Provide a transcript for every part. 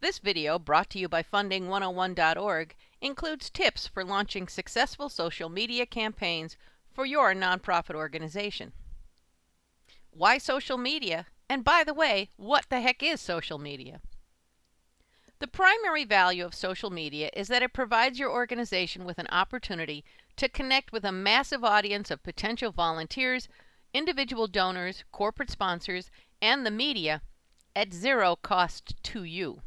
This video, brought to you by Funding101.org, includes tips for launching successful social media campaigns for your nonprofit organization. Why social media? And by the way, what the heck is social media? The primary value of social media is that it provides your organization with an opportunity to connect with a massive audience of potential volunteers, individual donors, corporate sponsors, and the media at zero cost to you.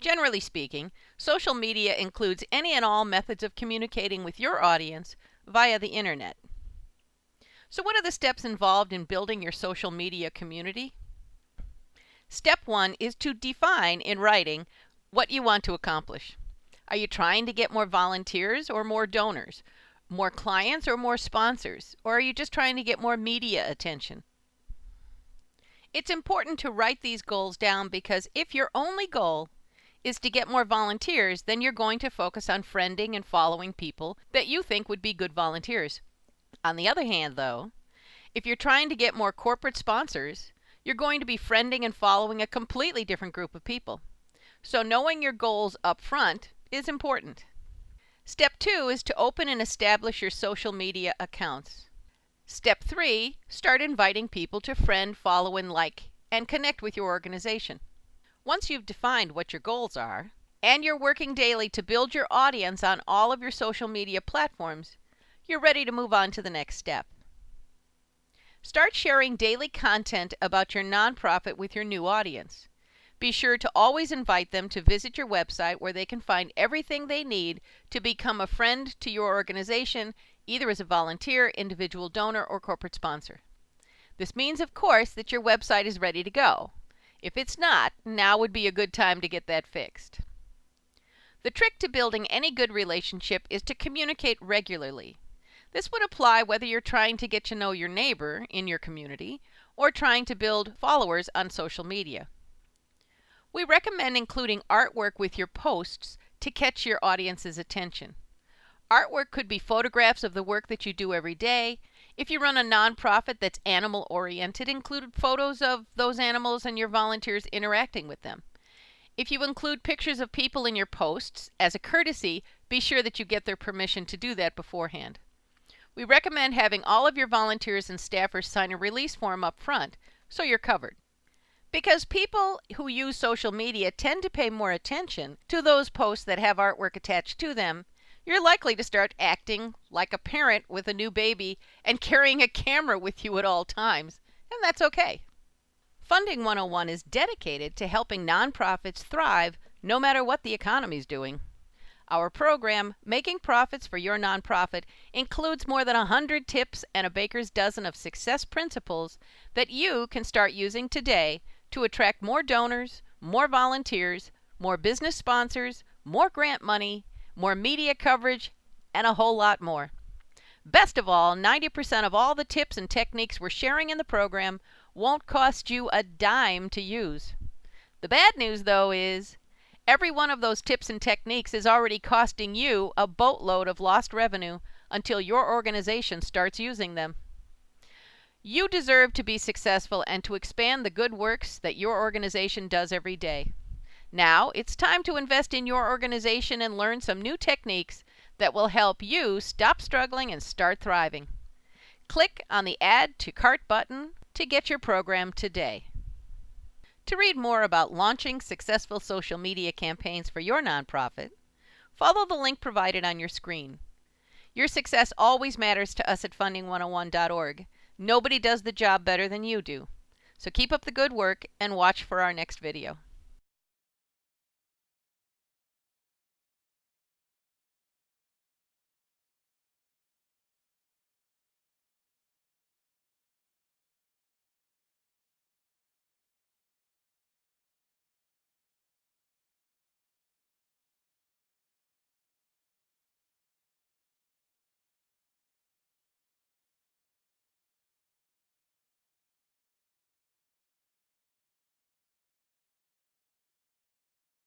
Generally speaking, social media includes any and all methods of communicating with your audience via the internet. So what are the steps involved in building your social media community? Step 1 is to define in writing what you want to accomplish. Are you trying to get more volunteers or more donors, more clients or more sponsors, or are you just trying to get more media attention? It's important to write these goals down because if your only goal is to get more volunteers, then you're going to focus on friending and following people that you think would be good volunteers. On the other hand, though, if you're trying to get more corporate sponsors, you're going to be friending and following a completely different group of people. So knowing your goals up front is important. Step 2 is to open and establish your social media accounts. Step 3, start inviting people to friend, follow, and like, and connect with your organization. Once you've defined what your goals are, and you're working daily to build your audience on all of your social media platforms, you're ready to move on to the next step. Start sharing daily content about your nonprofit with your new audience. Be sure to always invite them to visit your website where they can find everything they need to become a friend to your organization, either as a volunteer, individual donor, or corporate sponsor. This means, of course, that your website is ready to go. If it's not, now would be a good time to get that fixed. The trick to building any good relationship is to communicate regularly. This would apply whether you're trying to get to know your neighbor in your community or trying to build followers on social media. We recommend including artwork with your posts to catch your audience's attention. Artwork could be photographs of the work that you do every day. If you run a nonprofit that's animal-oriented, include photos of those animals and your volunteers interacting with them. If you include pictures of people in your posts, as a courtesy, be sure that you get their permission to do that beforehand. We recommend having all of your volunteers and staffers sign a release form up front, so you're covered. Because people who use social media tend to pay more attention to those posts that have artwork attached to them, you're likely to start acting like a parent with a new baby and carrying a camera with you at all times, and that's okay. Funding 101 is dedicated to helping nonprofits thrive no matter what the economy's doing. Our program, Making Profits for Your Nonprofit, includes more than 100 tips and a baker's dozen of success principles that you can start using today to attract more donors, more volunteers, more business sponsors, more grant money, more media coverage, and a whole lot more. Best of all, 90% of all the tips and techniques we're sharing in the program won't cost you a dime to use. The bad news, though, is every one of those tips and techniques is already costing you a boatload of lost revenue until your organization starts using them. You deserve to be successful and to expand the good works that your organization does every day. Now, it's time to invest in your organization and learn some new techniques that will help you stop struggling and start thriving. Click on the Add to Cart button to get your program today. To read more about launching successful social media campaigns for your nonprofit, follow the link provided on your screen. Your success always matters to us at Funding101.org. Nobody does the job better than you do. So keep up the good work and watch for our next video.